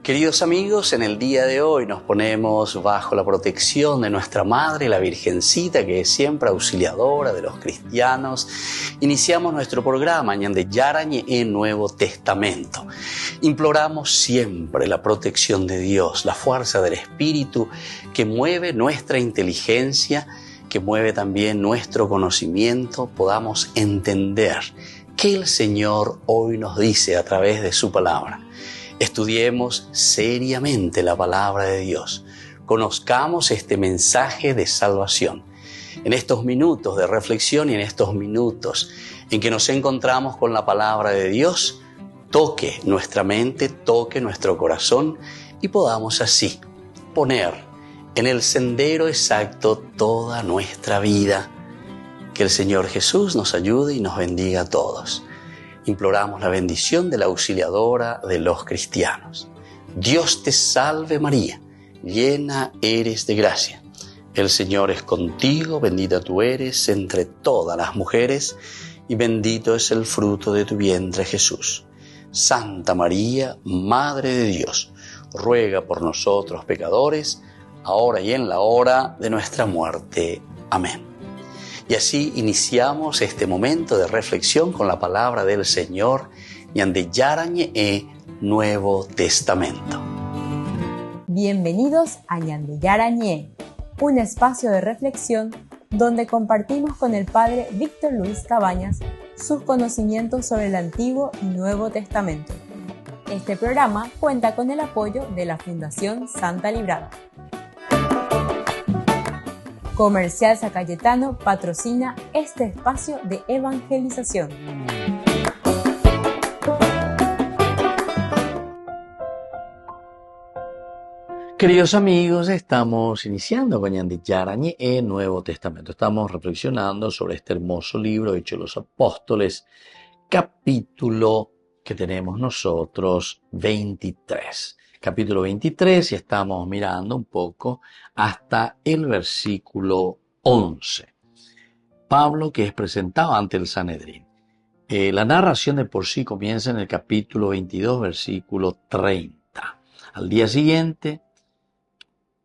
Queridos amigos, en el día de hoy nos ponemos bajo la protección de nuestra Madre, la Virgencita, que es siempre auxiliadora de los cristianos. Iniciamos nuestro programa Ñande Yarañe en Nuevo Testamento. Imploramos siempre la protección de Dios, la fuerza del Espíritu que mueve nuestra inteligencia, que mueve también nuestro conocimiento, podamos entender qué el Señor hoy nos dice a través de su palabra. Estudiemos seriamente la palabra de Dios. Conozcamos este mensaje de salvación. En estos minutos de reflexión y en estos minutos en que nos encontramos con la palabra de Dios, toque nuestra mente, toque nuestro corazón y podamos así poner en el sendero exacto toda nuestra vida. Que el Señor Jesús nos ayude y nos bendiga a todos. Imploramos la bendición de la auxiliadora de los cristianos. Dios te salve María, llena eres de gracia. El Señor es contigo, bendita tú eres entre todas las mujeres y bendito es el fruto de tu vientre Jesús. Santa María, Madre de Dios, ruega por nosotros pecadores, ahora y en la hora de nuestra muerte. Amén. Y así iniciamos este momento de reflexión con la palabra del Señor, Ñande Yarañe Nuevo Testamento. Bienvenidos a Ñande Yarañe, un espacio de reflexión donde compartimos con el Padre Víctor Luis Cabañas sus conocimientos sobre el Antiguo y Nuevo Testamento. Este programa cuenta con el apoyo de la Fundación Santa Librada. Comercial San Cayetano patrocina este espacio de evangelización. Queridos amigos, estamos iniciando con Ñande Yarañe Nuevo Testamento. Estamos reflexionando sobre este hermoso libro, Hechos de los Apóstoles, capítulo que tenemos nosotros 23. Capítulo 23 y estamos mirando un poco hasta el versículo 11. Pablo, que es presentado ante el Sanedrín. La narración de por sí comienza en el capítulo 22, versículo 30. Al día siguiente,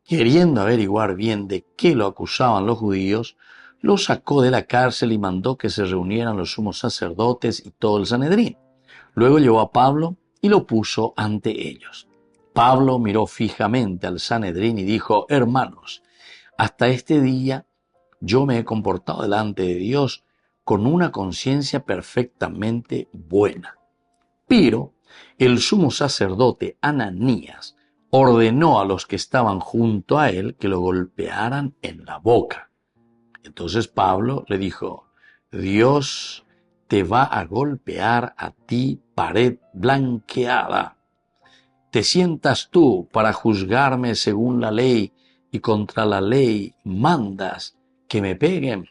queriendo averiguar bien de qué lo acusaban los judíos, lo sacó de la cárcel y mandó que se reunieran los sumos sacerdotes y todo el Sanedrín. Luego llevó a Pablo y lo puso ante ellos. Pablo miró fijamente al Sanedrín y dijo: hermanos, hasta este día yo me he comportado delante de Dios con una conciencia perfectamente buena. Pero el sumo sacerdote Ananías ordenó a los que estaban junto a él que lo golpearan en la boca. Entonces Pablo le dijo: Dios te va a golpear a ti, pared blanqueada. ¿Te sientas tú para juzgarme según la ley y contra la ley mandas que me peguen?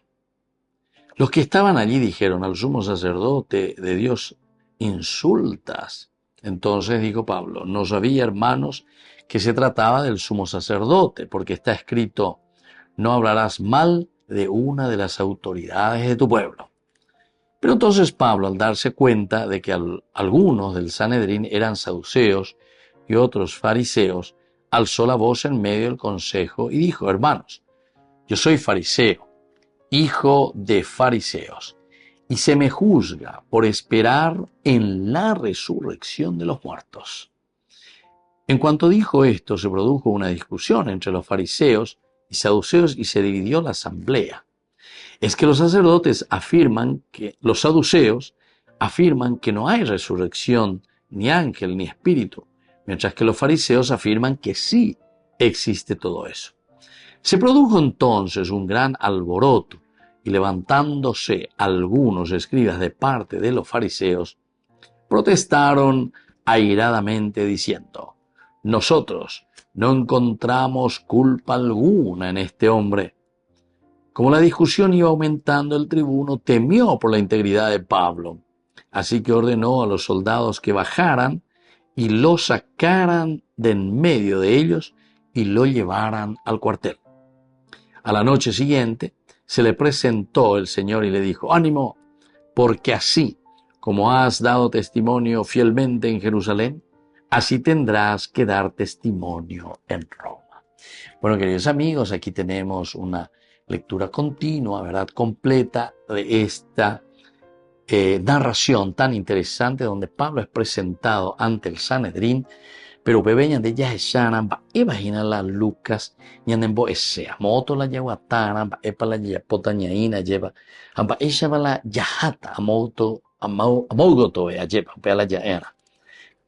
Los que estaban allí dijeron: al sumo sacerdote de Dios insultas. Entonces dijo Pablo: no sabía, hermanos, que se trataba del sumo sacerdote, porque está escrito: no hablarás mal de una de las autoridades de tu pueblo. Pero entonces Pablo, al darse cuenta de que algunos del Sanedrín eran saduceos y otros fariseos, alzó la voz en medio del consejo y dijo: hermanos, yo soy fariseo, hijo de fariseos, y se me juzga por esperar en la resurrección de los muertos. En cuanto dijo esto, se produjo una discusión entre los fariseos y saduceos y se dividió la asamblea. Es que los saduceos afirman que no hay resurrección, ni ángel, ni espíritu, mientras que los fariseos afirman que sí existe todo eso. Se produjo entonces un gran alboroto, y levantándose algunos escribas de parte de los fariseos, protestaron airadamente diciendo: nosotros no encontramos culpa alguna en este hombre. Como la discusión iba aumentando, el tribuno temió por la integridad de Pablo, así que ordenó a los soldados que bajaran y lo sacaran de en medio de ellos y lo llevaran al cuartel. A la noche siguiente se le presentó el Señor y le dijo: ánimo, porque así como has dado testimonio fielmente en Jerusalén, Así tendrás que dar testimonio en Roma. Bueno, queridos amigos, aquí tenemos una lectura continua, ¿verdad? Completa de esta narración tan interesante donde Pablo es presentado ante el Sanedrín, pero bebeñan de yahesanan ba imaginala Lucas ñanen bo esea moto la yaguatana ba epa la yapotañaina lleva amba ella la yahata amaugoto lleva pe la yaera.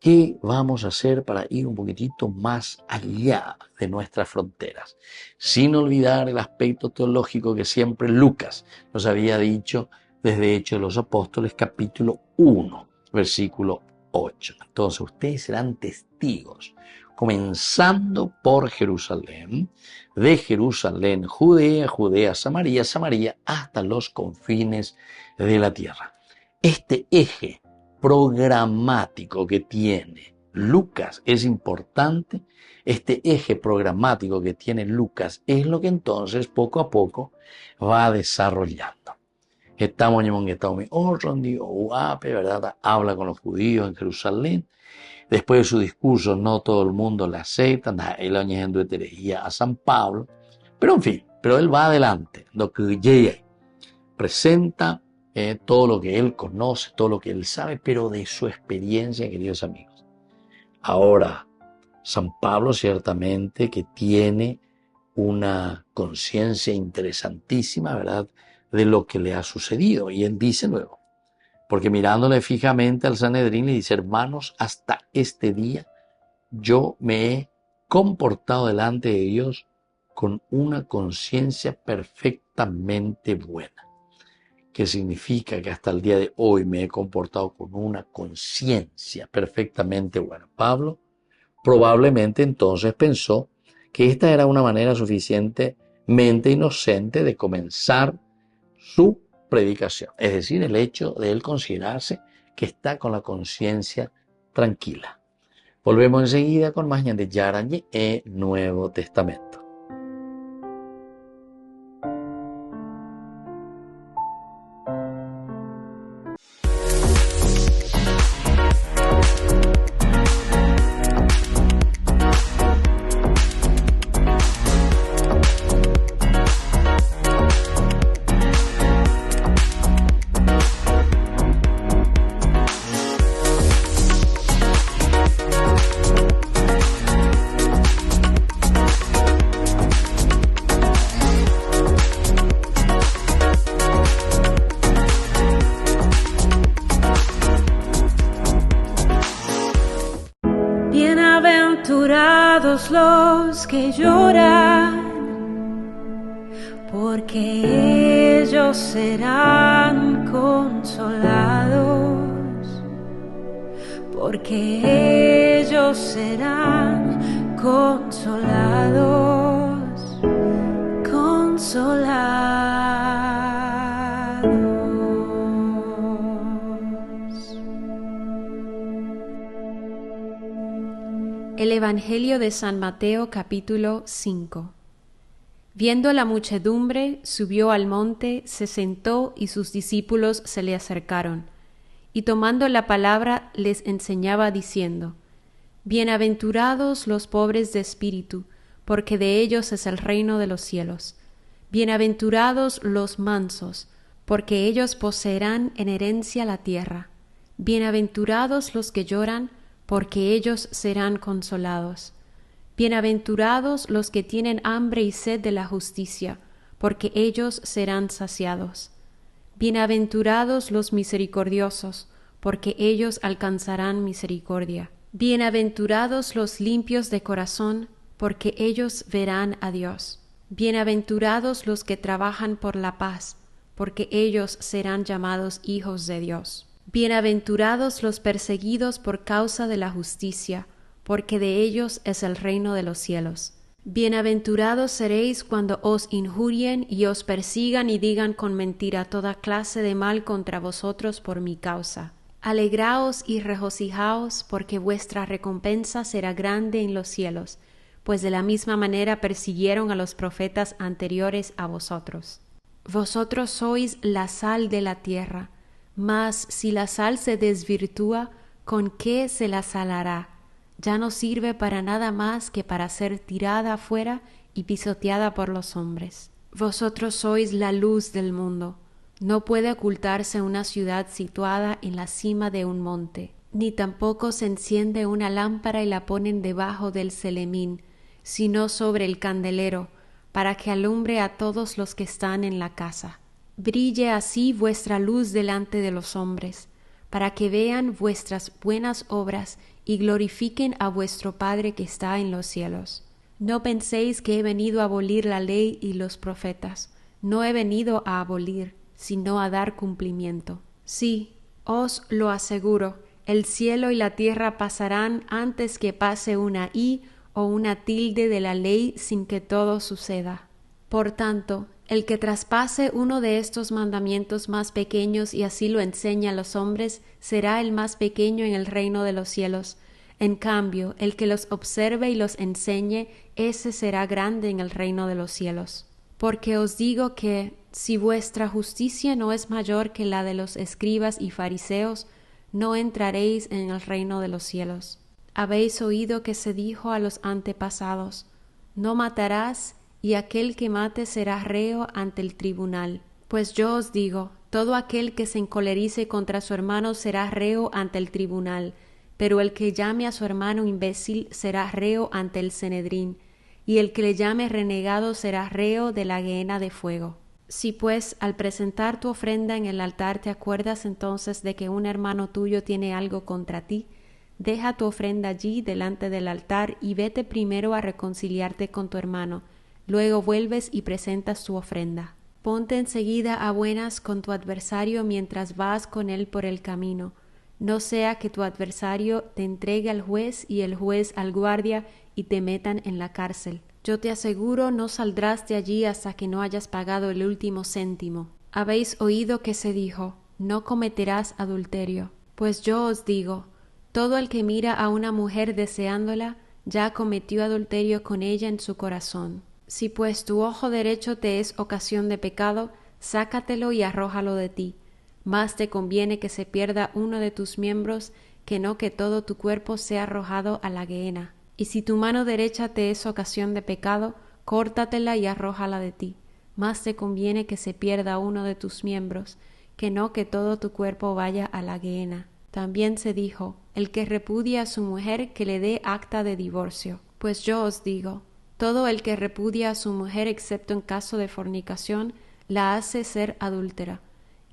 ¿Qué vamos a hacer para ir un poquitito más allá de nuestras fronteras? Sin olvidar el aspecto teológico que siempre Lucas nos había dicho desde Hechos de los Apóstoles, capítulo 1, versículo 8. Entonces, ustedes serán testigos, comenzando por Jerusalén, de Jerusalén, Judea, Samaria, hasta los confines de la tierra. Este eje programático que tiene Lucas es importante. Este eje programático que tiene Lucas es lo que entonces poco a poco va desarrollando. Estamos ¿verdad? Habla con los judíos en Jerusalén. Después de su discurso, no todo el mundo le acepta, él añadiendo herejía a San Pablo. Pero en fin, pero él va adelante. Lo que llega, presenta todo lo que él conoce, todo lo que él sabe, pero de su experiencia, queridos amigos. Ahora, San Pablo ciertamente que tiene una conciencia interesantísima, ¿verdad?, de lo que le ha sucedido. Y él dice luego, porque mirándole fijamente al Sanedrín le dice, hermanos, hasta este día yo me he comportado delante de ellos con una conciencia perfectamente buena. ¿Qué significa? Que hasta el día de hoy me he comportado con una conciencia perfectamente buena. Pablo probablemente entonces pensó que esta era una manera suficientemente inocente de comenzar su predicación, es decir, el hecho de él considerarse que está con la conciencia tranquila. Volvemos enseguida con más de Yarañe e Nuevo Testamento. Bienaventurados los que lloran, porque ellos serán consolados, porque ellos serán consolados, El Evangelio de San Mateo capítulo 5. Viendo la muchedumbre, subió al monte, se sentó y sus discípulos se le acercaron. Y tomando la palabra les enseñaba diciendo: Bienaventurados los pobres de espíritu, porque de ellos es el reino de los cielos. Bienaventurados los mansos, porque ellos poseerán en herencia la tierra. Bienaventurados los que lloran, porque ellos serán consolados. Bienaventurados los que tienen hambre y sed de la justicia, porque ellos serán saciados. Bienaventurados los misericordiosos, porque ellos alcanzarán misericordia. Bienaventurados los limpios de corazón, porque ellos verán a Dios. Bienaventurados los que trabajan por la paz, porque ellos serán llamados hijos de Dios. Bienaventurados los perseguidos por causa de la justicia, porque de ellos es el reino de los cielos. Bienaventurados seréis cuando os injurien y os persigan y digan con mentira toda clase de mal contra vosotros por mi causa. Alegraos y regocijaos, porque vuestra recompensa será grande en los cielos, pues de la misma manera persiguieron a los profetas anteriores a vosotros. Vosotros sois la sal de la tierra. Mas si la sal se desvirtúa, ¿con qué se la salará? ya no sirve para nada más que para ser tirada afuera y pisoteada por los hombres. Vosotros sois la luz del mundo. No puede ocultarse una ciudad situada en la cima de un monte, ni tampoco se enciende una lámpara y la ponen debajo del celemín, sino sobre el candelero, para que alumbre a todos los que están en la casa. Brille así vuestra luz delante de los hombres, para que vean vuestras buenas obras y glorifiquen a vuestro Padre que está en los cielos. No penséis que he venido a abolir la ley y los profetas. No he venido a abolir, sino a dar cumplimiento. Sí, os lo aseguro, el cielo y la tierra pasarán antes que pase una i o una tilde de la ley sin que todo suceda. Por tanto, el que traspase uno de estos mandamientos más pequeños y así lo enseñe a los hombres, será el más pequeño en el reino de los cielos. En cambio, el que los observe y los enseñe, ese será grande en el reino de los cielos. Porque os digo que, si vuestra justicia no es mayor que la de los escribas y fariseos, no entraréis en el reino de los cielos. Habéis oído que se dijo a los antepasados: no matarás, y aquel que mate será reo ante el tribunal. Pues yo os digo, todo aquel que se encolerice contra su hermano será reo ante el tribunal, pero el que llame a su hermano imbécil será reo ante el Sanedrín, y el que le llame renegado será reo de la gehenna de fuego. Si pues al presentar tu ofrenda en el altar te acuerdas entonces de que un hermano tuyo tiene algo contra ti, deja tu ofrenda allí delante del altar y vete primero a reconciliarte con tu hermano. Luego vuelves y presentas tu ofrenda. Ponte enseguida a buenas con tu adversario mientras vas con él por el camino. No sea que tu adversario te entregue al juez y el juez al guardia y te metan en la cárcel. Yo te aseguro, no saldrás de allí hasta que no hayas pagado el último céntimo. Habéis oído que se dijo: no cometerás adulterio. Pues yo os digo, todo el que mira a una mujer deseándola, ya cometió adulterio con ella en su corazón. Si pues tu ojo derecho te es ocasión de pecado, sácatelo y arrójalo de ti. Más te conviene que se pierda uno de tus miembros, que no que todo tu cuerpo sea arrojado a la gehenna. Y si tu mano derecha te es ocasión de pecado, córtatela y arrójala de ti. Más te conviene que se pierda uno de tus miembros, que no que todo tu cuerpo vaya a la gehenna. También se dijo: el que repudia a su mujer, que le dé acta de divorcio. Pues yo os digo, todo el que repudia a su mujer, excepto en caso de fornicación, la hace ser adúltera.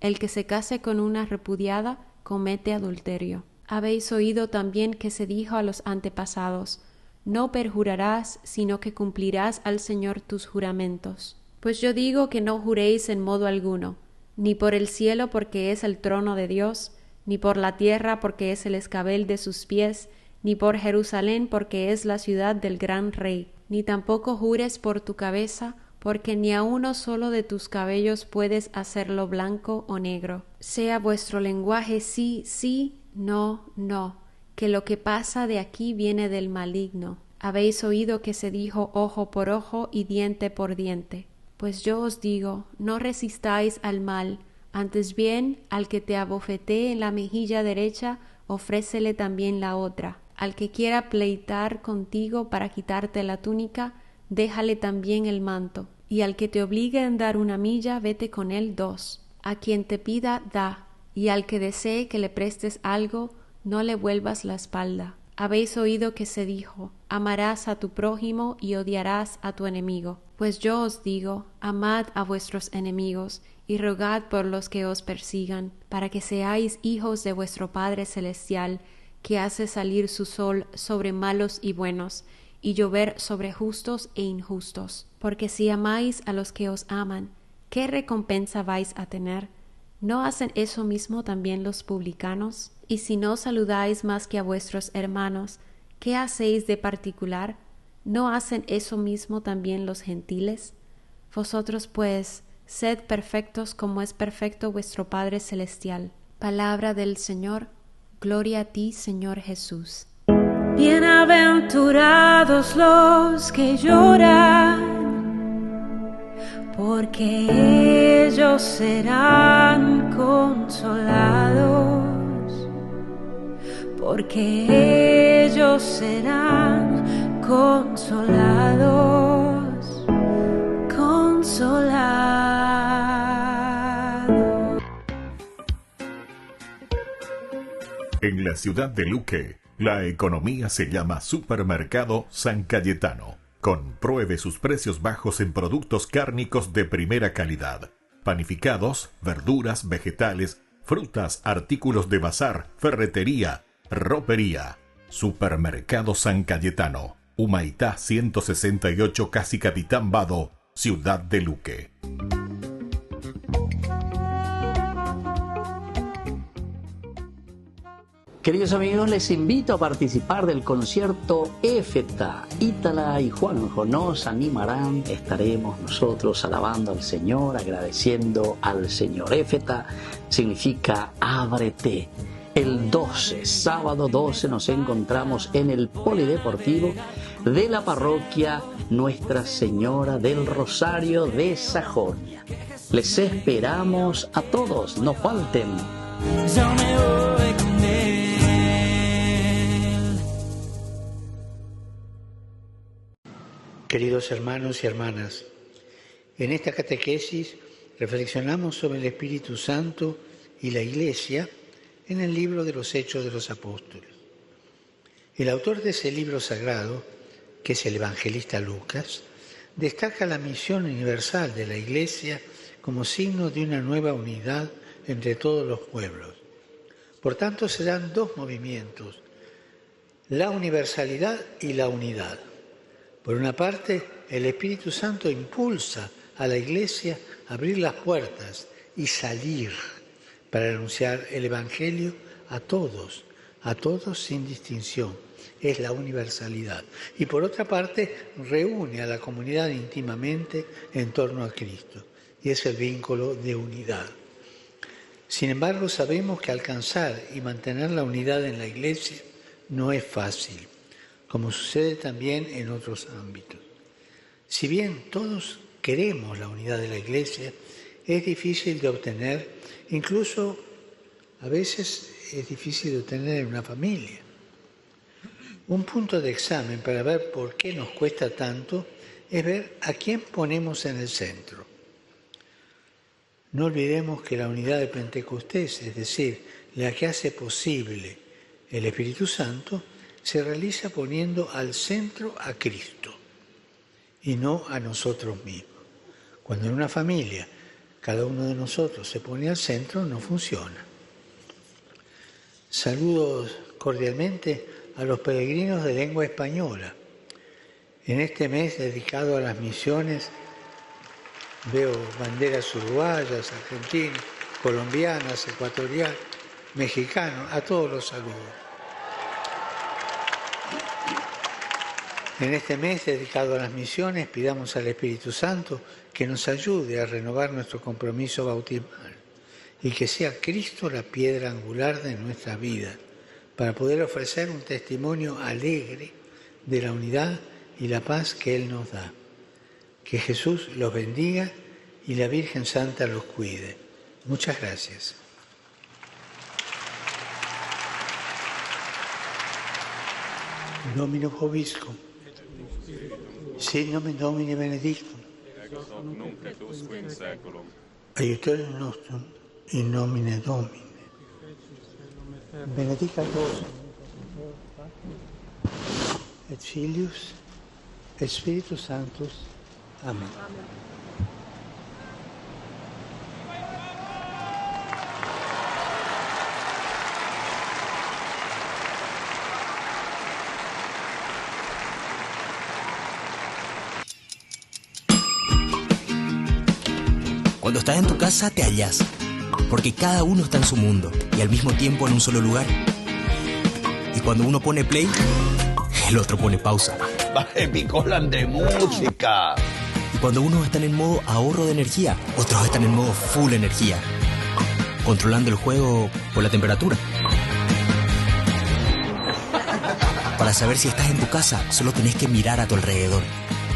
El que se case con una repudiada, comete adulterio. Habéis oído también que se dijo a los antepasados: no perjurarás, sino que cumplirás al Señor tus juramentos. Pues yo digo que no juréis en modo alguno, ni por el cielo, porque es el trono de Dios, ni por la tierra, porque es el escabel de sus pies, ni por Jerusalén, porque es la ciudad del gran rey. Ni tampoco jures por tu cabeza, porque ni a uno solo de tus cabellos puedes hacerlo blanco o negro. Sea vuestro lenguaje sí, sí, no, no, que lo que pasa de aquí viene del maligno. Habéis oído que se dijo ojo por ojo y diente por diente. Pues yo os digo, no resistáis al mal, antes bien, al que te abofetee en la mejilla derecha, ofrécele también la otra. Al que quiera pleitar contigo para quitarte la túnica, déjale también el manto. Y al que te obligue a andar una milla, vete con él 2. A quien te pida, da, y al que desee que le prestes algo, no le vuelvas la espalda. Habéis oído que se dijo: amarás a tu prójimo y odiarás a tu enemigo. Pues yo os digo, amad a vuestros enemigos y rogad por los que os persigan, para que seáis hijos de vuestro Padre Celestial, que hace salir su sol sobre malos y buenos, y llover sobre justos e injustos. Porque si amáis a los que os aman, ¿qué recompensa vais a tener? ¿No hacen eso mismo también los publicanos? Y si no saludáis más que a vuestros hermanos, ¿qué hacéis de particular? ¿No hacen eso mismo también los gentiles? Vosotros pues, sed perfectos como es perfecto vuestro Padre Celestial. Palabra del Señor. Gloria a ti, Señor Jesús. Bienaventurados los que lloran, porque ellos serán consolados. porque ellos serán consolados, consolados. En la ciudad de Luque, la economía se llama Supermercado San Cayetano. Compruebe sus precios bajos en productos cárnicos de primera calidad. Panificados, verduras, vegetales, frutas, artículos de bazar, ferretería, ropería. Supermercado San Cayetano, Humaitá 168, Casi Capitán Vado, ciudad de Luque. Queridos amigos, les invito a participar del concierto Éfeta. Ítala y Juanjo nos animarán. Estaremos nosotros alabando al Señor, agradeciendo al Señor. Éfeta significa ábrete. El 12, sábado 12, nos encontramos en el Polideportivo de la parroquia Nuestra Señora del Rosario de Sajonia. Les esperamos a todos, no falten. Queridos hermanos y hermanas, en esta catequesis reflexionamos sobre el Espíritu Santo y la Iglesia en el libro de los Hechos de los Apóstoles. El autor de ese libro sagrado, que es el evangelista Lucas, destaca la misión universal de la Iglesia como signo de una nueva unidad entre todos los pueblos. Por tanto, se dan dos movimientos, la universalidad y la unidad. Por una parte, el Espíritu Santo impulsa a la Iglesia a abrir las puertas y salir para anunciar el Evangelio a todos sin distinción. Es la universalidad. Y por otra parte, reúne a la comunidad íntimamente en torno a Cristo. Y es el vínculo de unidad. Sin embargo, sabemos que alcanzar y mantener la unidad en la Iglesia no es fácil, como sucede también en otros ámbitos. Si bien todos queremos la unidad de la Iglesia, es difícil de obtener, incluso a veces es difícil de obtener en una familia. Un punto de examen para ver por qué nos cuesta tanto es ver a quién ponemos en el centro. No olvidemos que la unidad de Pentecostés, es decir, la que hace posible el Espíritu Santo, se realiza poniendo al centro a Cristo y no a nosotros mismos. Cuando en una familia cada uno de nosotros se pone al centro, no funciona. Saludos cordialmente a los peregrinos de lengua española. En este mes dedicado a las misiones, veo banderas uruguayas, argentinas, colombianas, ecuatorianas, mexicanas, a todos los saludos. En este mes dedicado a las misiones, pidamos al Espíritu Santo que nos ayude a renovar nuestro compromiso bautismal y que sea Cristo la piedra angular de nuestra vida, para poder ofrecer un testimonio alegre de la unidad y la paz que Él nos da. Que Jesús los bendiga y la Virgen Santa los cuide. Muchas gracias. Domino Vobiscum. Sit nomen Domini benedictum. Aiutorium nostrum in nomine Domini. Benedicat vos et Filius et Spiritus Sanctus. Amén. Cuando estás en tu casa te hallas, porque cada uno está en su mundo y al mismo tiempo en un solo lugar. Y cuando uno pone play, el otro pone pausa. Baje picolan de música. Y cuando unos están en modo ahorro de energía, otros están en modo full energía, controlando el juego por la temperatura. Para saber si estás en tu casa, solo tenés que mirar a tu alrededor.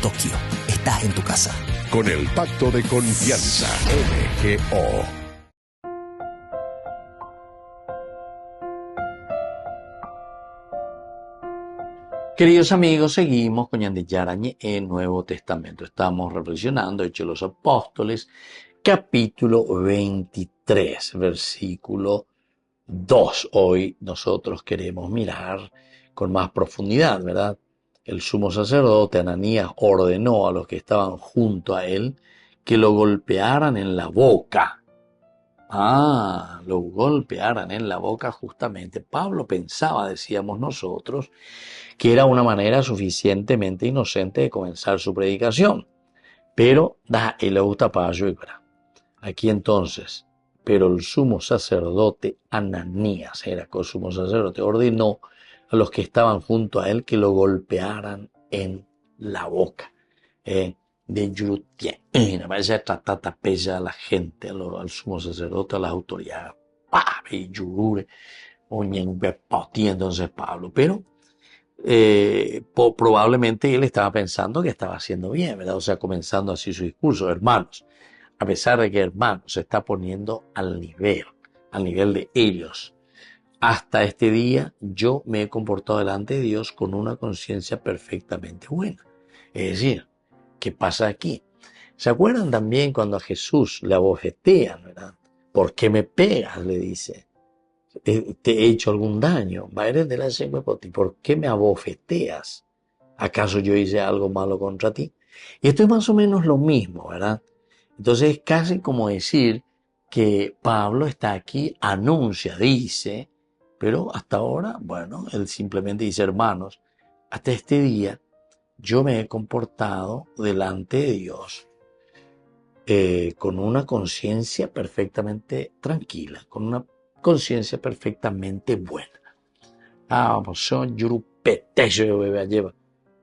Tokio, estás en tu casa. Con el Pacto de Confianza, MGO. Queridos amigos, seguimos con Ñande Yarañe en Nuevo Testamento. Estamos reflexionando Hechos de los Apóstoles, capítulo 23, versículo 2. Hoy nosotros queremos mirar con más profundidad, ¿verdad? El sumo sacerdote Ananías ordenó a los que estaban junto a él que lo golpearan en la boca. Lo golpearan en la boca justamente. Pablo pensaba, decíamos nosotros, que era una manera suficientemente inocente de comenzar su predicación. Pero, le gusta para aquí entonces, pero el sumo sacerdote Ananías, era el sumo sacerdote, ordenó a los que estaban junto a él que lo golpearan en la boca. De Yurutien. Me parece tratar pella a la gente, al sumo sacerdote, a las autoridades. Y Yurure, entonces Pablo. Pero probablemente él estaba pensando que estaba haciendo bien, ¿verdad? O sea, comenzando así su discurso. Hermanos, a pesar de que hermanos se está poniendo al nivel de ellos. Hasta este día yo me he comportado delante de Dios con una conciencia perfectamente buena. Es decir, ¿qué pasa aquí? ¿Se acuerdan también cuando a Jesús le abofetean, ¿verdad? ¿Por qué me pegas?, le dice. ¿Te he hecho algún daño? ¿Por qué me abofeteas? ¿Acaso yo hice algo malo contra ti? Y esto es más o menos lo mismo, ¿verdad? Entonces es casi como decir que Pablo está aquí, anuncia, dice, pero hasta ahora, bueno, él simplemente dice, hermanos, hasta este día yo me he comportado delante de Dios con una conciencia perfectamente tranquila, con una conciencia perfectamente buena.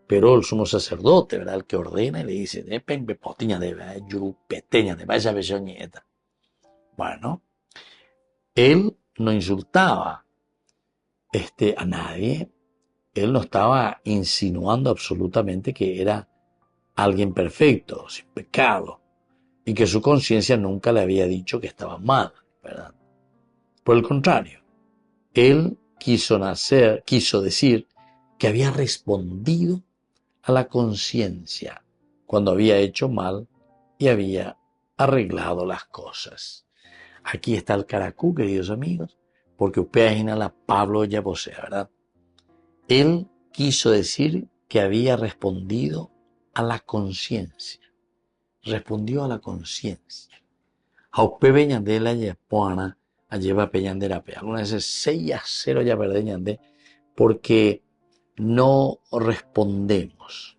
Pero el sumo sacerdote, ¿verdad?, el que ordena y le dice, bueno, él no insultaba a nadie. Él no estaba insinuando absolutamente que era alguien perfecto, sin pecado, y que su conciencia nunca le había dicho que estaba mal, ¿verdad? Por el contrario, él quiso decir que había respondido a la conciencia cuando había hecho mal y había arreglado las cosas. Aquí está el caracú, queridos amigos, porque usted la Pablo ya posee, ¿verdad? Él quiso decir que había respondido a la conciencia. Respondió a la conciencia. Haupe beñandela ya puana a lleva peñandera pe. Algunas veces 6-0 ya perdeñande porque no respondemos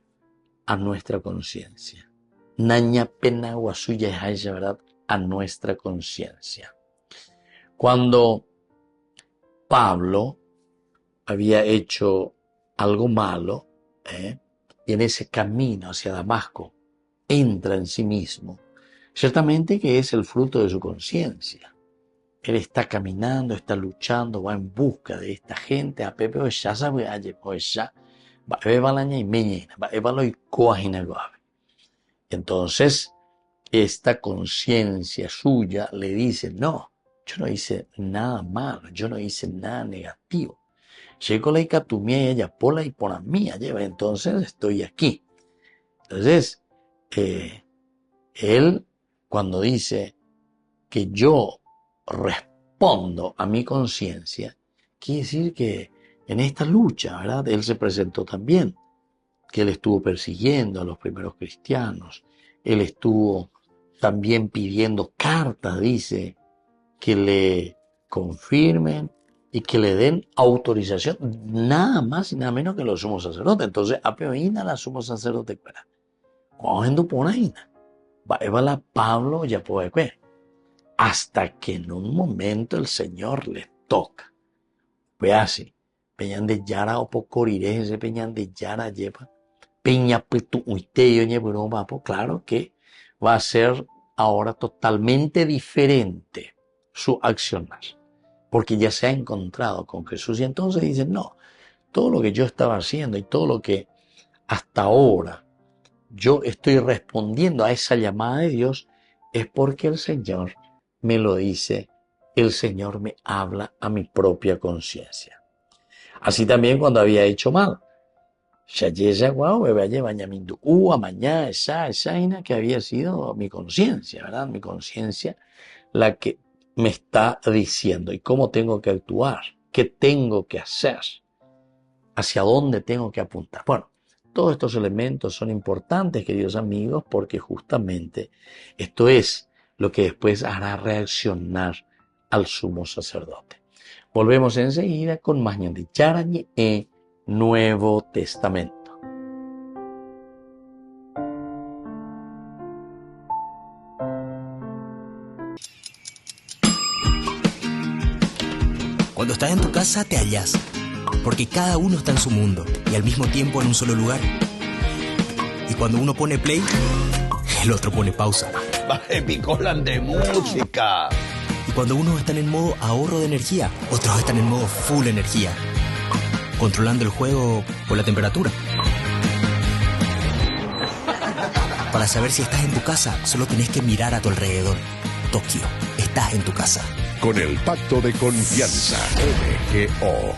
a nuestra conciencia. Naña pena guasuya es ¿verdad?, a nuestra conciencia. Cuando Pablo había hecho algo malo, y en ese camino hacia Damasco entra en sí mismo, ciertamente que es el fruto de su conciencia. Él está caminando, está luchando, va en busca de esta gente. A Pepe ya sabe, entonces esta conciencia suya le dice, no, yo no hice nada malo, yo no hice nada negativo. Entonces estoy aquí. Entonces, él cuando dice que yo respondo a mi conciencia, quiere decir que en esta lucha, ¿verdad?, él se presentó también, que él estuvo persiguiendo a los primeros cristianos, él estuvo también pidiendo cartas, dice, que le confirmen y que le den autorización, nada más y nada menos que los sumos sacerdotes. Entonces, apeoína la sumo sacerdote, la Pablo ya puede ver, hasta que en un momento el Señor le toca. Ve así, peñan de yara o pocoriré ese peñan de yara lleva, peña petu uiteyo ñebuno papo, claro que va a ser ahora totalmente diferente su accionar, porque ya se ha encontrado con Jesús y entonces dice, no, todo lo que yo estaba haciendo y todo lo que hasta ahora yo estoy respondiendo a esa llamada de Dios es porque el Señor me lo dice, el Señor me habla a mi propia conciencia. Así también cuando había hecho mal. Shayesa guau, bebe bañamiento. Amañá, esa ina que había sido mi conciencia, ¿verdad? Mi conciencia la que me está diciendo y cómo tengo que actuar, qué tengo que hacer, hacia dónde tengo que apuntar. Bueno, todos estos elementos son importantes, queridos amigos, porque justamente esto es lo que después hará reaccionar al sumo sacerdote. Volvemos enseguida con más Ñan de Yarañe en Nuevo Testamento. Cuando estás en tu casa te hallas, porque cada uno está en su mundo y al mismo tiempo en un solo lugar. Y cuando uno pone play, el otro pone pausa. Picolan de música. Y cuando unos están en modo ahorro de energía, otros están en modo full energía, controlando el juego por la temperatura. Para saber si estás en tu casa, solo tenés que mirar a tu alrededor. Tokio, estás en tu casa. Con el Pacto de Confianza, MGO.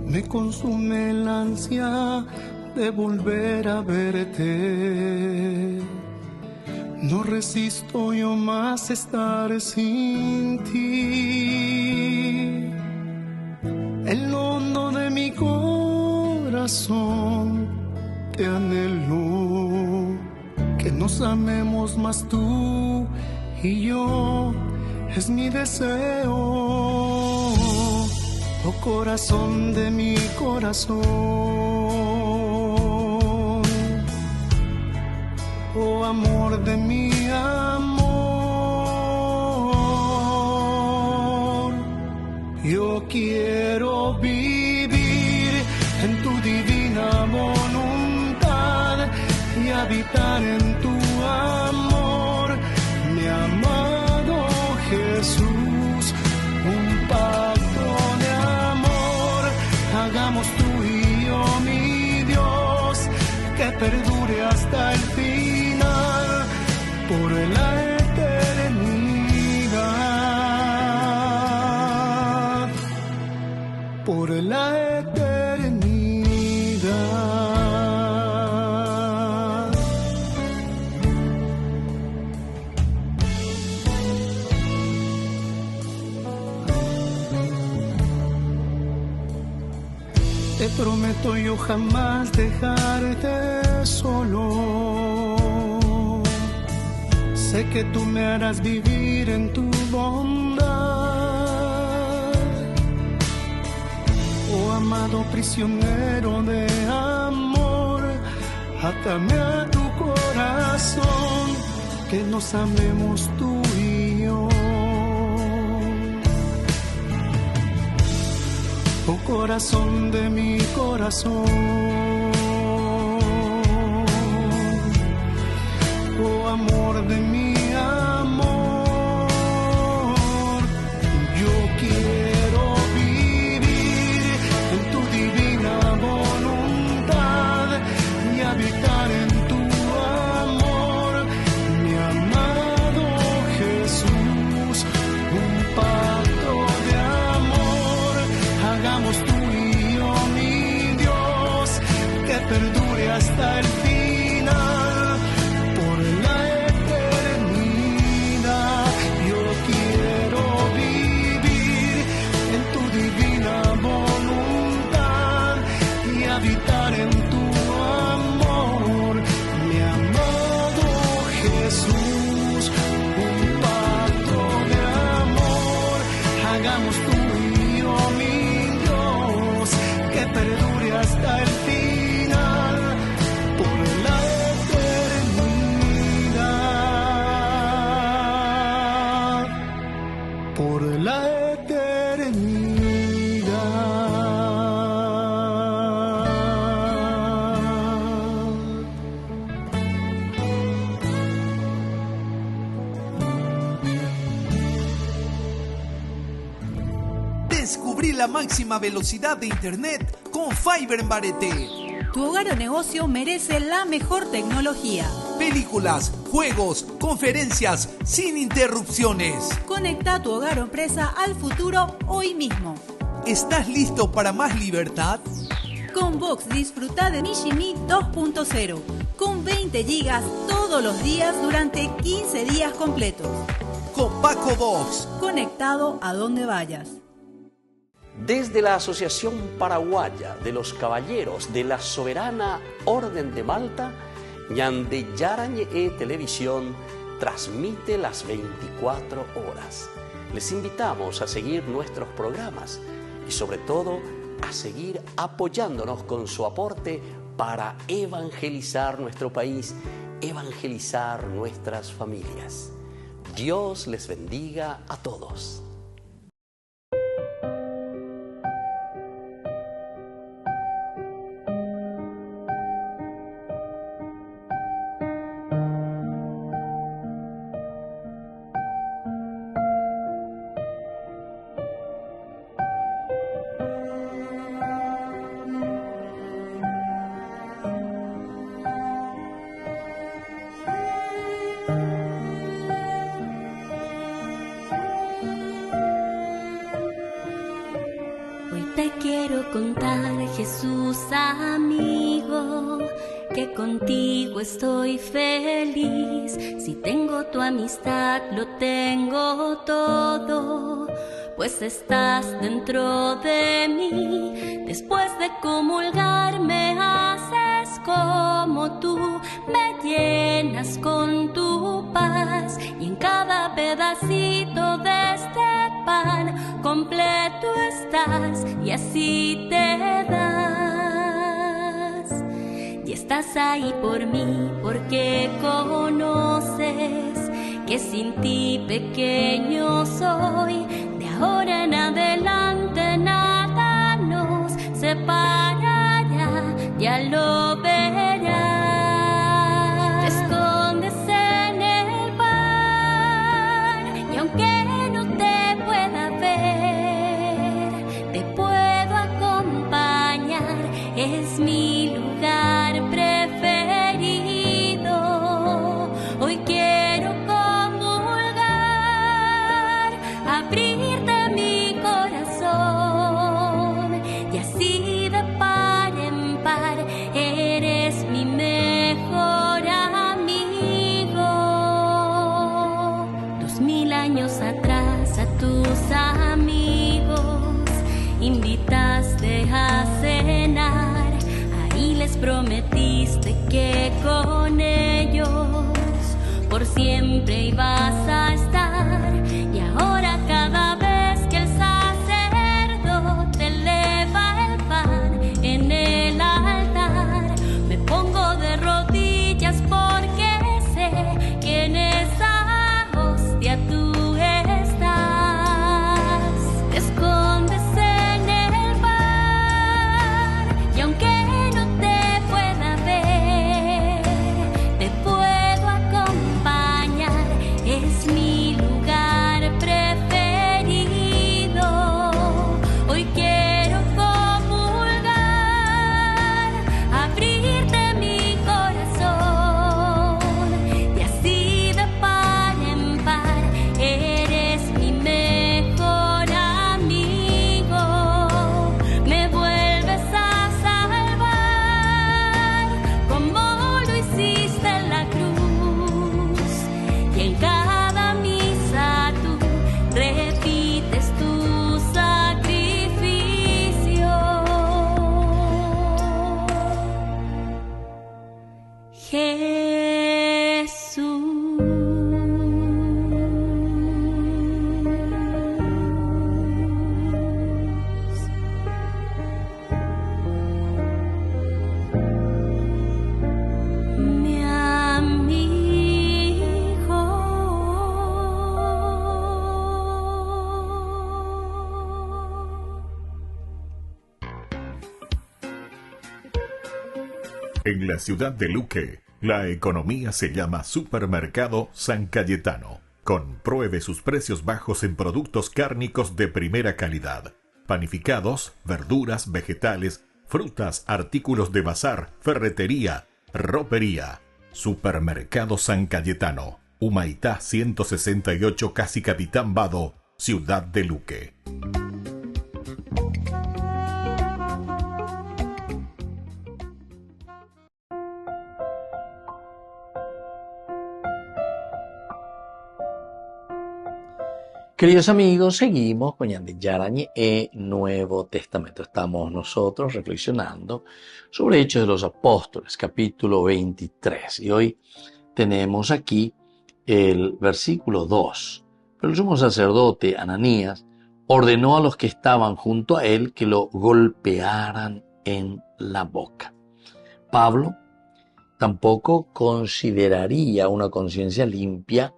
Me consume el ansia de volver a verte. No resisto yo más estar sin ti. En lo hondo de mi corazón te anhelo. Que nos amemos más tú y yo. Es mi deseo. Oh corazón de mi corazón, oh amor de mi amor, yo quiero vivir en tu divina voluntad y habitar en tu amor, mi amado Jesús, un pacto. Hagamos tú y yo, mi Dios, que perdure hasta el final, por la eternidad, por la eternidad. Te prometo yo jamás dejarte solo. Sé que tú me harás vivir en tu bondad. Oh amado prisionero de amor, átame a tu corazón, que nos amemos tú y yo. Oh corazón de mi corazón, oh amor de mi amor, yo quiero vivir en tu divina voluntad y habitar en tu amor, mi amado Jesús, un pacto de amor. Hagamos tú y yo, mi Dios, que perdure hasta el final, por la eternidad. Yo quiero vivir en tu divina voluntad y habitar en tu amor, mi amado Jesús, un pacto de amor. Hagamos tú y yo, mi Dios, que perdure hasta el final, por la eternidad, por la eternidad. Descubrí la máxima velocidad de internet con Fiber en Bareté. Tu hogar o negocio merece la mejor tecnología. Películas, juegos, conferencias, sin interrupciones. Conecta tu hogar o empresa al futuro hoy mismo. ¿Estás listo para más libertad? Con Vox disfruta de Mishimi 2.0, con 20 gigas todos los días durante 15 días completos. Con Paco Vox. Conectado a donde vayas. Desde la Asociación Paraguaya de los Caballeros de la Soberana Orden de Malta, Ñande Yarañe Televisión transmite las 24 horas. Les invitamos a seguir nuestros programas y sobre todo a seguir apoyándonos con su aporte para evangelizar nuestro país, evangelizar nuestras familias. Dios les bendiga a todos. Jesús amigo, que contigo estoy feliz. Si tengo tu amistad, lo tengo todo, pues estás dentro de mí. Después de comulgar me haces como tú, me llenas con tu paz, y en cada pedacito de este pan completo estás, y así te das. Y estás ahí por mí porque conoces que sin ti pequeño soy. De ahora en adelante nada nos separará, ya lo verás. Te escondes en el pan, y aunque no te pueda ver, te puedo acompañar. Es mi lugar preferido. Hoy quiero comulgar, abrirte mi corazón, y así de par en par eres mi mejor amigo. 2000 años atrás a tus amigos invitaste a cenar, ahí les prometiste que con ellos por siempre ibas a estar. Y ahora cada vez que el sacerdote eleva el pan en el altar, me pongo de rodillas porque sé que en esa hostia tú estás. Te escondes en el pan, y aunque no te pueda ver, te puedo acompañar. Es mi lugar preferido. Hoy quiero comulgar, abrirte mi corazón, y así de par en par eres mi mejor amigo. Me vuelves a salvar como lo hiciste en la cruz, y en cada misa tú repites tu sacrificio. Jesús, mi amigo. En la ciudad de Luque, la economía se llama Supermercado San Cayetano. Compruebe sus precios bajos en productos cárnicos de primera calidad. Panificados, verduras, vegetales, frutas, artículos de bazar, ferretería, ropería. Supermercado San Cayetano, Humaitá 168, Casi Capitán Vado, Ciudad de Luque. Queridos amigos, seguimos con Ñande Yarañe Nuevo Testamento. Estamos nosotros reflexionando sobre Hechos de los Apóstoles, capítulo 23. Y hoy tenemos aquí el versículo 2. Pero el sumo sacerdote Ananías ordenó a los que estaban junto a él que lo golpearan en la boca. Pablo tampoco consideraría una conciencia limpia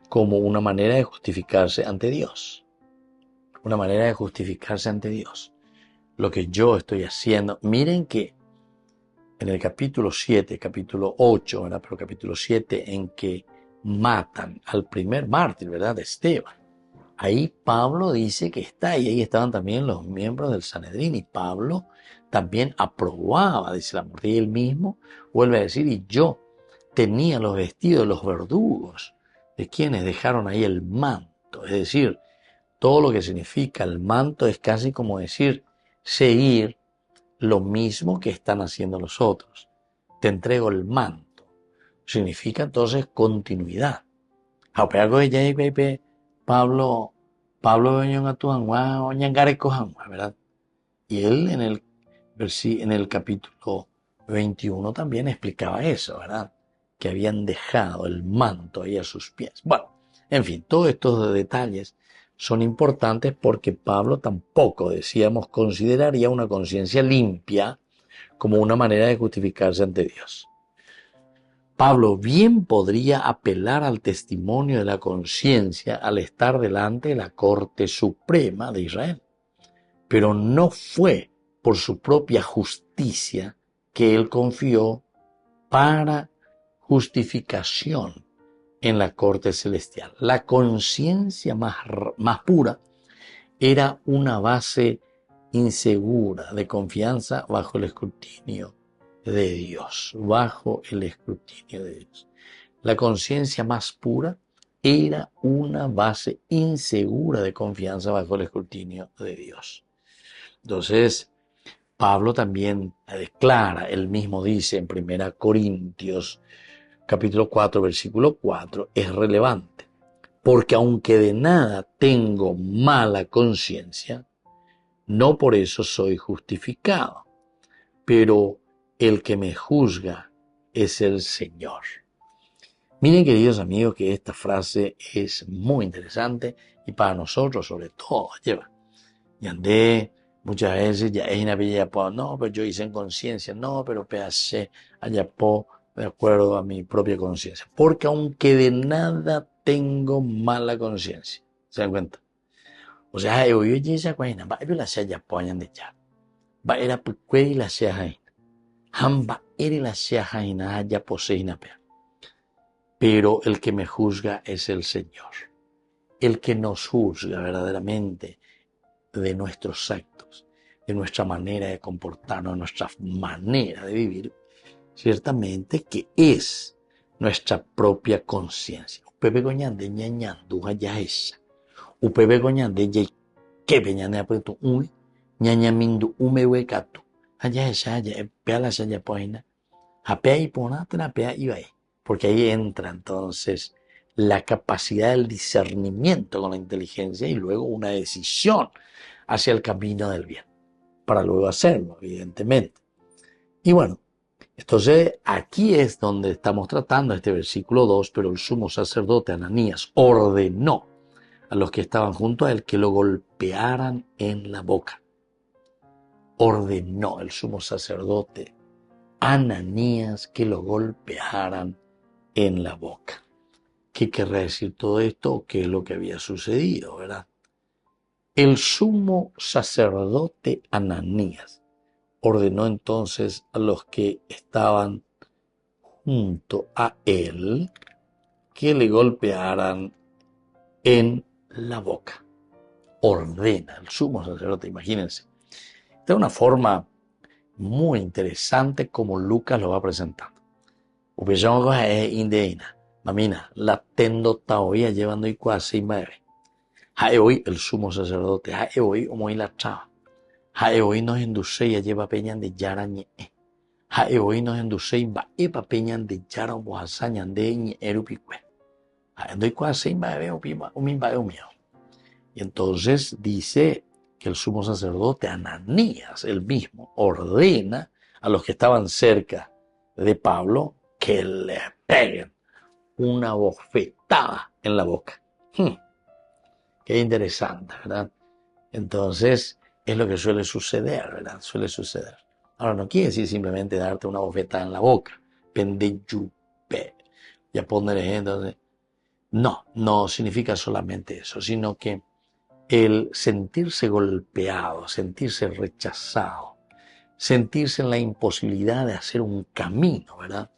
como una manera de justificarse ante Dios. Una manera de justificarse ante Dios. Lo que yo estoy haciendo. Miren que en el capítulo 7, capítulo 8, ¿verdad? Pero capítulo 7, en que matan al primer mártir, ¿verdad? De Esteban. Ahí Pablo dice que está, y ahí estaban también los miembros del Sanedrín, y Pablo también aprobaba, dice la muerte, y él mismo vuelve a decir, y yo tenía los vestidos de los verdugos, de quienes dejaron ahí el manto. Es decir, todo lo que significa el manto es casi como decir, seguir lo mismo que están haciendo los otros. Te entrego el manto. Significa entonces continuidad. Pablo ¿verdad? Y él en el capítulo 21 también explicaba eso, ¿verdad? Que habían dejado el manto ahí a sus pies. Bueno, en fin, todos estos detalles son importantes porque Pablo tampoco, decíamos, consideraría una conciencia limpia como una manera de justificarse ante Dios. Pablo bien podría apelar al testimonio de la conciencia al estar delante de la Corte Suprema de Israel, pero no fue por su propia justicia que él confió para justificación en la corte celestial. La conciencia más pura era una base insegura de confianza bajo el escrutinio de Dios, bajo el escrutinio de Dios. La conciencia más pura era una base insegura de confianza bajo el escrutinio de Dios. Entonces, Pablo también declara, él mismo dice en 1 Corintios capítulo 4, versículo 4, es relevante. Porque aunque de nada tengo mala conciencia, no por eso soy justificado. Pero el que me juzga es el Señor. Miren, queridos amigos, que esta frase es muy interesante y para nosotros sobre todo lleva. Yandé muchas veces ya es una bella, no, pero yo hice en conciencia, no, pero pensé allá de acuerdo a mi propia conciencia. Porque aunque de nada tengo mala conciencia. ¿Se dan cuenta? O sea, yo esa cuena, va a la sea poñan de ya. Va era puquei la sea jaina. Hamba era la sea jaina ya poseina pea. Pero el que me juzga es el Señor. El que nos juzga verdaderamente de nuestros actos, de nuestra manera de comportarnos, de nuestra manera de vivir, ciertamente que es nuestra propia conciencia. Upepe goñan de ñañan duja ya esa. Upepe goñan de ye que peñan de apuesto un ñañamindu umewe katu. Allá esa ya pea la saya poina. Apea y ponate la pea y va ahí. Porque ahí entra entonces la capacidad del discernimiento con la inteligencia y luego una decisión hacia el camino del bien. Para luego hacerlo, evidentemente. Y bueno, entonces aquí es donde estamos tratando este versículo 2, pero el sumo sacerdote Ananías ordenó a los que estaban junto a él que lo golpearan en la boca. Ordenó el sumo sacerdote Ananías que lo golpearan en la boca. ¿Qué querrá decir todo esto? ¿Qué es lo que había sucedido, verdad? El sumo sacerdote Ananías ordenó entonces a los que estaban junto a él que le golpearan en la boca. Ordena el sumo sacerdote, imagínense. Esta es una forma Muy interesante como Lucas lo va presentando. Upillongo es indeina. Mamina, la tendo taoya llevando y cuasi bebe. Hae hoy el sumo sacerdote. Hae hoy como la chava. Hae hoy nos induce y lleva peñan de yarañe. Hae hoy nos induce y va epa peñan de yara o hazañan de ñe erupicue. Hae doy cuasi bebe o mío. Y entonces dice que el sumo sacerdote Ananías, el mismo, ordena a los que estaban cerca de Pablo que le peguen una bofetada en la boca. Qué interesante, ¿verdad? Entonces, es lo que suele suceder, ¿verdad? Suele suceder. Ahora, no quiere decir simplemente darte una bofetada en la boca. Pendeyupe. Ya pondré entonces. No significa solamente eso, sino que el sentirse golpeado, sentirse rechazado, sentirse en la imposibilidad de hacer un camino, ¿verdad?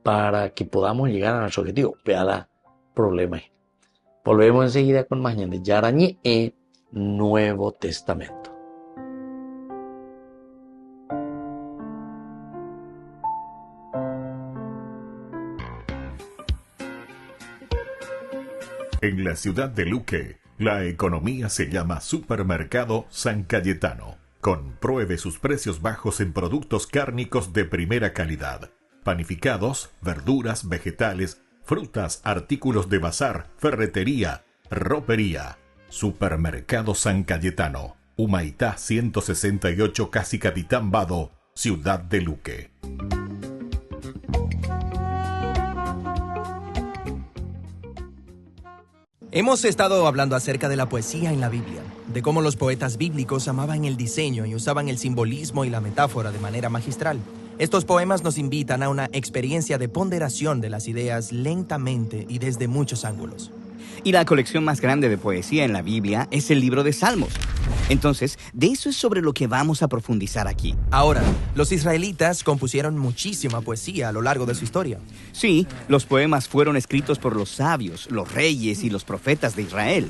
Para que podamos llegar a nuestro objetivo. Peada problema. Volvemos enseguida con más de Yarañé e Nuevo Testamento. En la ciudad de Luque, la economía se llama Supermercado San Cayetano. Compruebe sus precios bajos en productos cárnicos de primera calidad. Panificados, verduras, vegetales, frutas, artículos de bazar, ferretería, ropería. Supermercado San Cayetano. Humaitá 168 Casi Capitán Vado, ciudad de Luque. Hemos estado hablando acerca de la poesía en la Biblia, de cómo los poetas bíblicos amaban el diseño y usaban el simbolismo y la metáfora de manera magistral. Estos poemas nos invitan a una experiencia de ponderación de las ideas lentamente y desde muchos ángulos. Y la colección más grande de poesía en la Biblia es el libro de Salmos. Entonces, de eso es sobre lo que vamos a profundizar aquí. Ahora, los israelitas compusieron muchísima poesía a lo largo de su historia. Sí, los poemas fueron escritos por los sabios, los reyes y los profetas de Israel.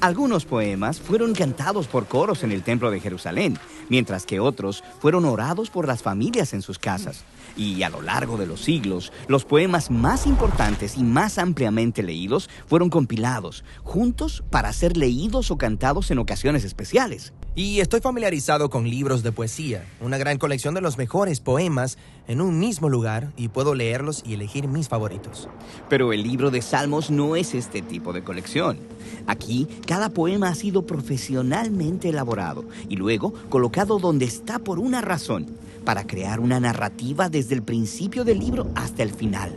Algunos poemas fueron cantados por coros en el templo de Jerusalén, mientras que otros fueron orados por las familias en sus casas. Y a lo largo de los siglos, los poemas más importantes y más ampliamente leídos fueron compilados, juntos para ser leídos o cantados en ocasiones especiales. Y estoy familiarizado con libros de poesía, una gran colección de los mejores poemas en un mismo lugar, y puedo leerlos y elegir mis favoritos. Pero el libro de Salmos no es este tipo de colección. Aquí, cada poema ha sido profesionalmente elaborado y luego colocado donde está por una razón, para crear una narrativa desde el principio del libro hasta el final.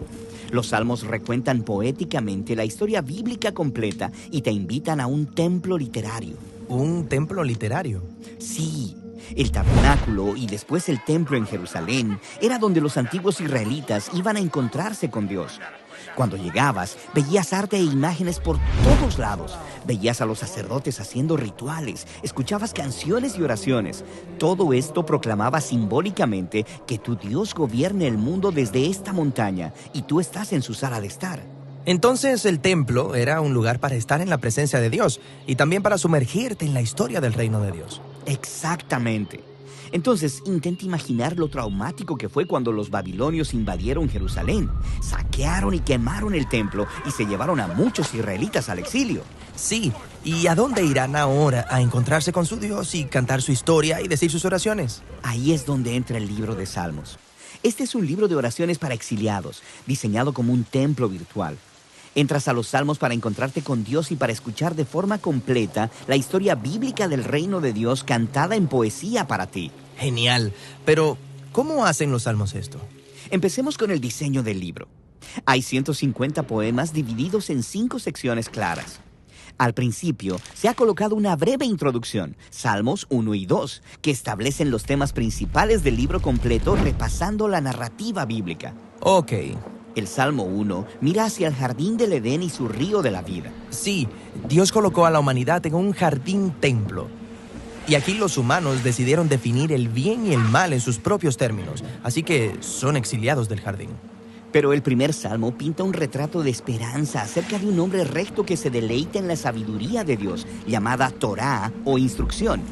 Los salmos recuentan poéticamente la historia bíblica completa y te invitan a un templo literario. ¿Un templo literario? Sí. El tabernáculo y después el templo en Jerusalén era donde los antiguos israelitas iban a encontrarse con Dios. Cuando llegabas, veías arte e imágenes por todos lados. Veías a los sacerdotes haciendo rituales, escuchabas canciones y oraciones. Todo esto proclamaba simbólicamente que tu Dios gobierna el mundo desde esta montaña y tú estás en su sala de estar. Entonces el templo era un lugar para estar en la presencia de Dios y también para sumergirte en la historia del reino de Dios. Exactamente. Entonces, intenta imaginar lo traumático que fue cuando los babilonios invadieron Jerusalén, saquearon y quemaron el templo y se llevaron a muchos israelitas al exilio. Sí, ¿y a dónde irán ahora a encontrarse con su Dios y cantar su historia y decir sus oraciones? Ahí es donde entra el libro de Salmos. Este es un libro de oraciones para exiliados, diseñado como un templo virtual. Entras a los Salmos para encontrarte con Dios y para escuchar de forma completa la historia bíblica del reino de Dios cantada en poesía para ti. Genial, pero ¿cómo hacen los Salmos esto? Empecemos con el diseño del libro. Hay 150 poemas divididos en 5 secciones claras. Al principio se ha colocado una breve introducción, Salmos 1 y 2, que establecen los temas principales del libro completo repasando la narrativa bíblica. Ok. El Salmo 1 mira hacia el jardín del Edén y su río de la vida. Sí, Dios colocó a la humanidad en un jardín templo. Y aquí los humanos decidieron definir el bien y el mal en sus propios términos, así que son exiliados del jardín. Pero el primer salmo pinta un retrato de esperanza acerca de un hombre recto que se deleita en la sabiduría de Dios, llamada Torá o instrucción.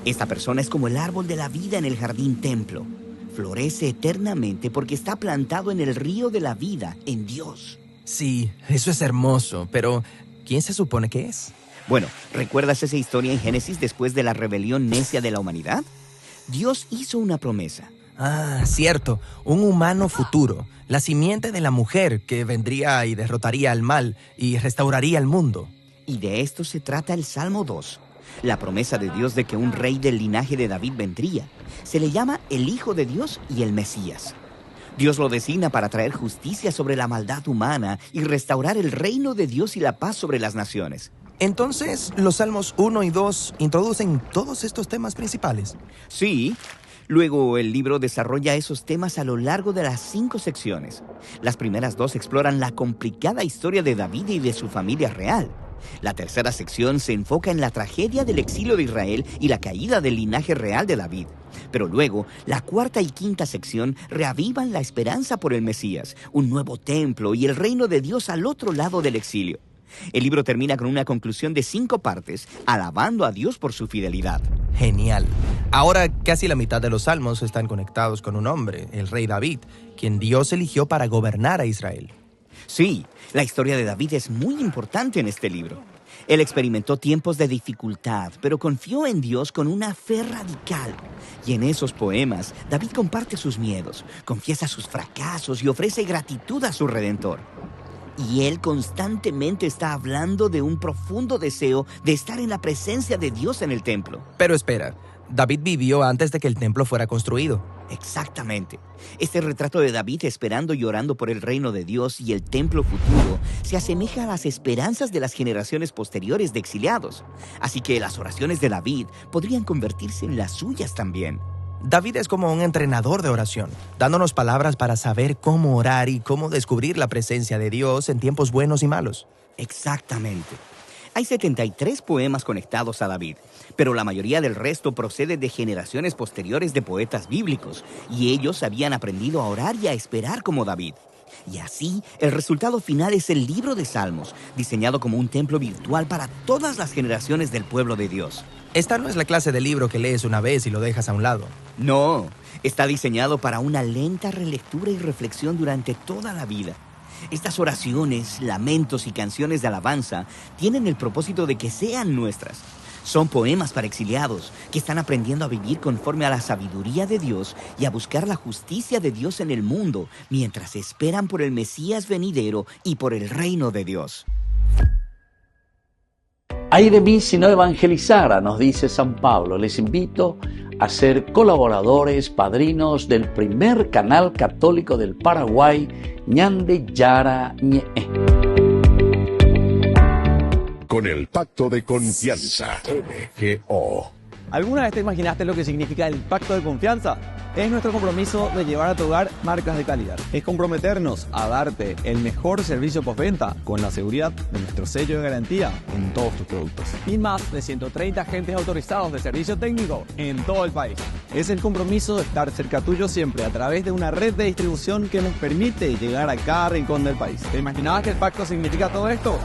Esta persona es como el árbol de la vida en el jardín templo. Florece eternamente porque está plantado en el río de la vida, en Dios. Sí, eso es hermoso, pero ¿quién se supone que es? Bueno, ¿recuerdas esa historia en Génesis después de la rebelión necia de la humanidad? Dios hizo una promesa. Ah, cierto, un humano futuro, la simiente de la mujer que vendría y derrotaría al mal y restauraría el mundo. Y de esto se trata el Salmo 2. La promesa de Dios de que un rey del linaje de David vendría. Se le llama el Hijo de Dios y el Mesías. Dios lo designa para traer justicia sobre la maldad humana y restaurar el reino de Dios y la paz sobre las naciones. Entonces, ¿los Salmos 1 y 2 introducen todos estos temas principales? Sí. Luego, el libro desarrolla esos temas a lo largo de las 5 secciones. Las primeras 2 exploran la complicada historia de David y de su familia real. La tercera sección se enfoca en la tragedia del exilio de Israel y la caída del linaje real de David. Pero luego, la cuarta y quinta sección reavivan la esperanza por el Mesías, un nuevo templo y el reino de Dios al otro lado del exilio. El libro termina con una conclusión de 5 partes, alabando a Dios por su fidelidad. Genial. Ahora casi la mitad de los salmos están conectados con un hombre, el rey David, quien Dios eligió para gobernar a Israel. Sí, la historia de David es muy importante en este libro. Él experimentó tiempos de dificultad, pero confió en Dios con una fe radical. Y en esos poemas, David comparte sus miedos, confiesa sus fracasos y ofrece gratitud a su Redentor. Y él constantemente está hablando de un profundo deseo de estar en la presencia de Dios en el templo. Pero espera, David vivió antes de que el templo fuera construido. Exactamente. Este retrato de David esperando y orando por el reino de Dios y el templo futuro se asemeja a las esperanzas de las generaciones posteriores de exiliados. Así que las oraciones de David podrían convertirse en las suyas también. David es como un entrenador de oración, dándonos palabras para saber cómo orar y cómo descubrir la presencia de Dios en tiempos buenos y malos. Exactamente. Hay 73 poemas conectados a David, pero la mayoría del resto procede de generaciones posteriores de poetas bíblicos, y ellos habían aprendido a orar y a esperar como David. Y así, el resultado final es el libro de Salmos, diseñado como un templo virtual para todas las generaciones del pueblo de Dios. Esta no es la clase de libro que lees una vez y lo dejas a un lado. No, está diseñado para una lenta relectura y reflexión durante toda la vida. Estas oraciones, lamentos y canciones de alabanza tienen el propósito de que sean nuestras. Son poemas para exiliados que están aprendiendo a vivir conforme a la sabiduría de Dios y a buscar la justicia de Dios en el mundo mientras esperan por el Mesías venidero y por el reino de Dios. Ay de mí si no evangelizara, nos dice San Pablo. Les invito a ser colaboradores, padrinos del primer canal católico del Paraguay, Ñande Yara Ñe. Con el pacto de confianza, MGO. ¿Alguna vez te imaginaste lo que significa el pacto de confianza? Es nuestro compromiso de llevar a tu hogar marcas de calidad. Es comprometernos a darte el mejor servicio postventa con la seguridad de nuestro sello de garantía en todos tus productos. Y más de 130 agentes autorizados de servicio técnico en todo el país. Es el compromiso de estar cerca tuyo siempre a través de una red de distribución que nos permite llegar a cada rincón del país. ¿Te imaginabas que el pacto significa todo esto?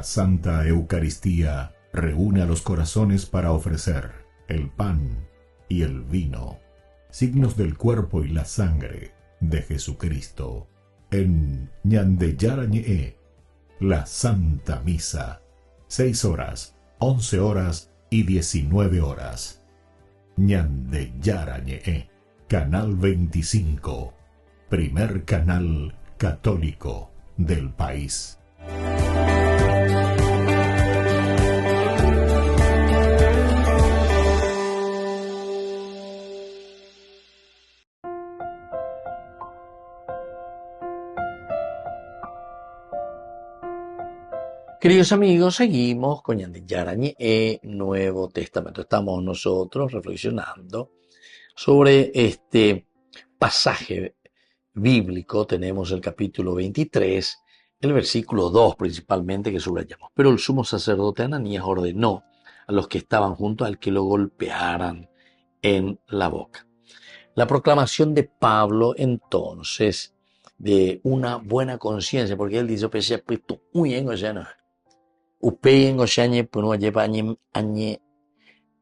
La Santa Eucaristía reúne a los corazones para ofrecer el pan y el vino, signos del cuerpo y la sangre de Jesucristo. En Ñande Yarañe, la Santa Misa, 6 horas, 11 horas y 19 horas. Ñande Yarañe, Canal 25, primer canal católico del país. Queridos amigos, seguimos con Ñande Yarañe, Nuevo Testamento. Estamos nosotros reflexionando sobre este pasaje bíblico. Tenemos el capítulo 23, el versículo 2 principalmente que subrayamos. Pero el sumo sacerdote Ananías ordenó a los que estaban junto al que lo golpearan en la boca. La proclamación de Pablo entonces de una buena conciencia, porque él dice, Upeyen Oshanye Puno lleva añe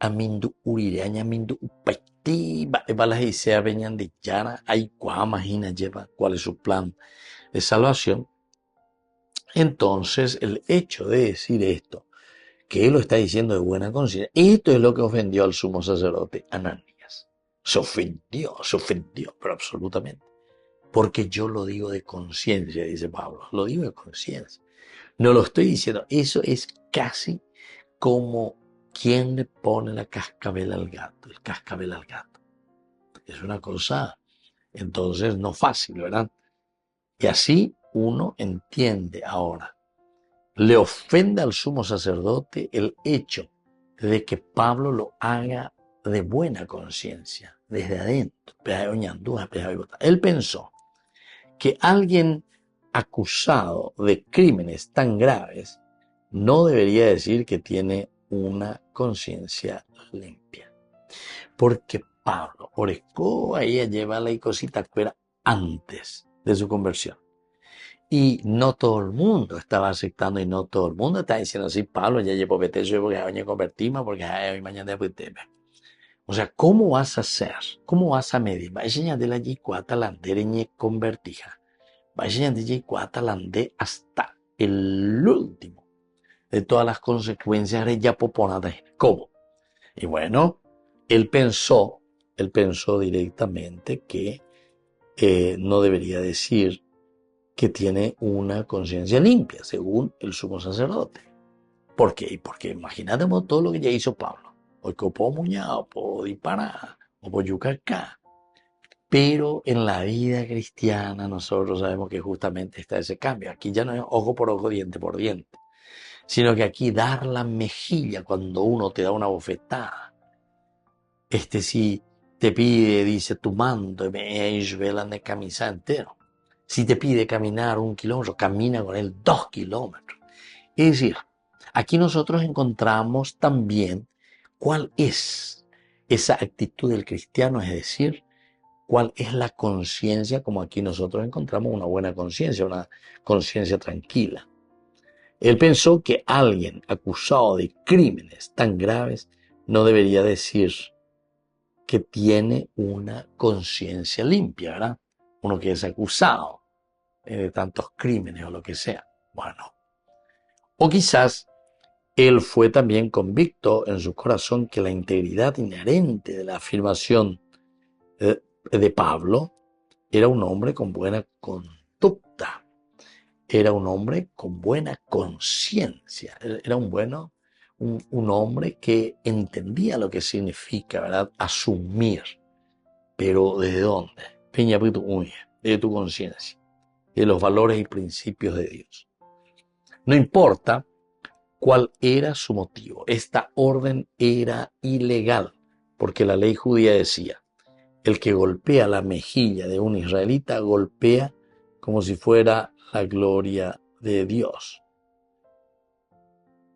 amindu urire añe amindu upati balas y sea venían de Yara hay imagina lleva cuál es su plan de salvación. Entonces el hecho de decir esto, que él lo está diciendo de buena conciencia, esto es lo que ofendió al sumo sacerdote Ananías. Se ofendió, pero absolutamente. Porque yo lo digo de conciencia, dice Pablo, lo digo de conciencia. No lo estoy diciendo, eso es casi como quien le pone la cascabel al gato, el cascabel al gato. Es una cosa, entonces, no fácil, ¿verdad? Y así uno entiende ahora. Le ofende al sumo sacerdote el hecho de que Pablo lo haga de buena conciencia, desde adentro. Él pensó que alguien acusado de crímenes tan graves no debería decir que tiene una conciencia limpia. Porque Pablo, Oresco, ahí lleva la cosita que era antes de su conversión. Y no todo el mundo estaba aceptando y no todo el mundo está diciendo así, Pablo ya llevo beteso porque hoy convertimos porque hoy mañana después teme. O sea, ¿cómo vas a hacer? ¿Cómo vas a medir? Va a enseñar de la G4 la andereñe convertija. Va a enseñar de G4 hasta el último de todas las consecuencias de ya poponadas. ¿Cómo? Y bueno, él pensó directamente que no debería decir que tiene una conciencia limpia, según el sumo sacerdote. ¿Por qué? Porque imagínate todo lo que ya hizo Pablo. Hoy que puedo muñar, puedo disparar, o puedo yucar acá. Pero en la vida cristiana nosotros sabemos que justamente está ese cambio. Aquí ya no es ojo por ojo, diente por diente, sino que aquí dar la mejilla cuando uno te da una bofetada. Si te pide, dice tu mando, me velan de camisa entero. Si te pide caminar 1 kilómetro, camina con él 2 kilómetros. Es decir, aquí nosotros encontramos también cuál es esa actitud del cristiano, es decir, cuál es la conciencia, como aquí nosotros encontramos una buena conciencia, una conciencia tranquila. Él pensó que alguien acusado de crímenes tan graves no debería decir que tiene una conciencia limpia, ¿verdad? Uno que es acusado de tantos crímenes o lo que sea. Bueno, o quizás él fue también convicto en su corazón que la integridad inherente de la afirmación de Pablo era un hombre con buena conducta, era un hombre con buena conciencia, era un hombre que entendía lo que significa, ¿verdad? Asumir. Pero ¿desde dónde? De tu conciencia, de los valores y principios de Dios. No importa cuál era su motivo, esta orden era ilegal, porque la ley judía decía, el que golpea la mejilla de un israelita golpea como si fuera la gloria de Dios.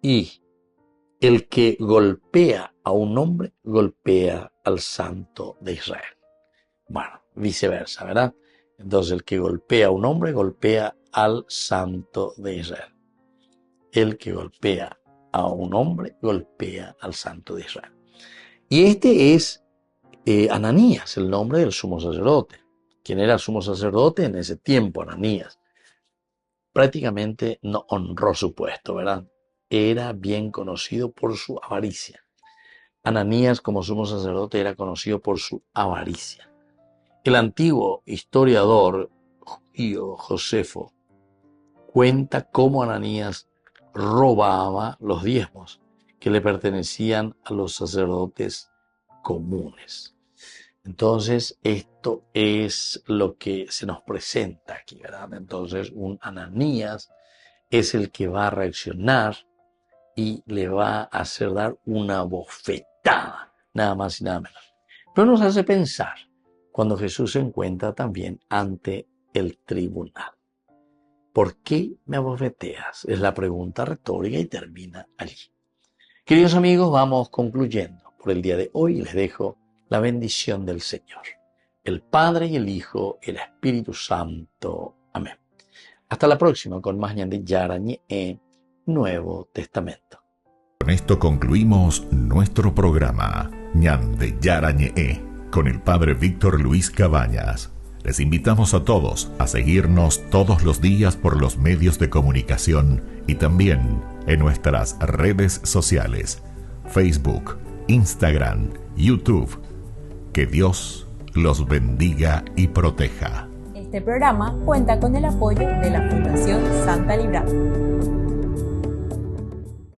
Y el que golpea a un hombre golpea al santo de Israel. Bueno, viceversa, ¿verdad? Entonces el que golpea a un hombre golpea al santo de Israel. El que golpea a un hombre, golpea al Santo de Israel. Y este es Ananías, el nombre del sumo sacerdote. ¿Quién era el sumo sacerdote en ese tiempo? Ananías. Prácticamente no honró su puesto, ¿verdad? Era bien conocido por su avaricia. Ananías como sumo sacerdote era conocido por su avaricia. El antiguo historiador judío Josefo cuenta cómo Ananías robaba los diezmos que le pertenecían a los sacerdotes comunes. Entonces, esto es lo que se nos presenta aquí, ¿verdad? Entonces, un Ananías es el que va a reaccionar y le va a hacer dar una bofetada, nada más y nada menos. Pero nos hace pensar cuando Jesús se encuentra también ante el tribunal. ¿Por qué me abofeteas? Es la pregunta retórica y termina allí. Queridos amigos, vamos concluyendo por el día de hoy y les dejo la bendición del Señor, el Padre y el Hijo y el Espíritu Santo. Amén. Hasta la próxima con más Ñande Yarañe Nuevo Testamento. Con esto concluimos nuestro programa Ñande Yarañe con el Padre Víctor Luis Cabañas. Les invitamos a todos a seguirnos todos los días por los medios de comunicación y también en nuestras redes sociales, Facebook, Instagram, YouTube. Que Dios los bendiga y proteja. Este programa cuenta con el apoyo de la Fundación Santa Librada.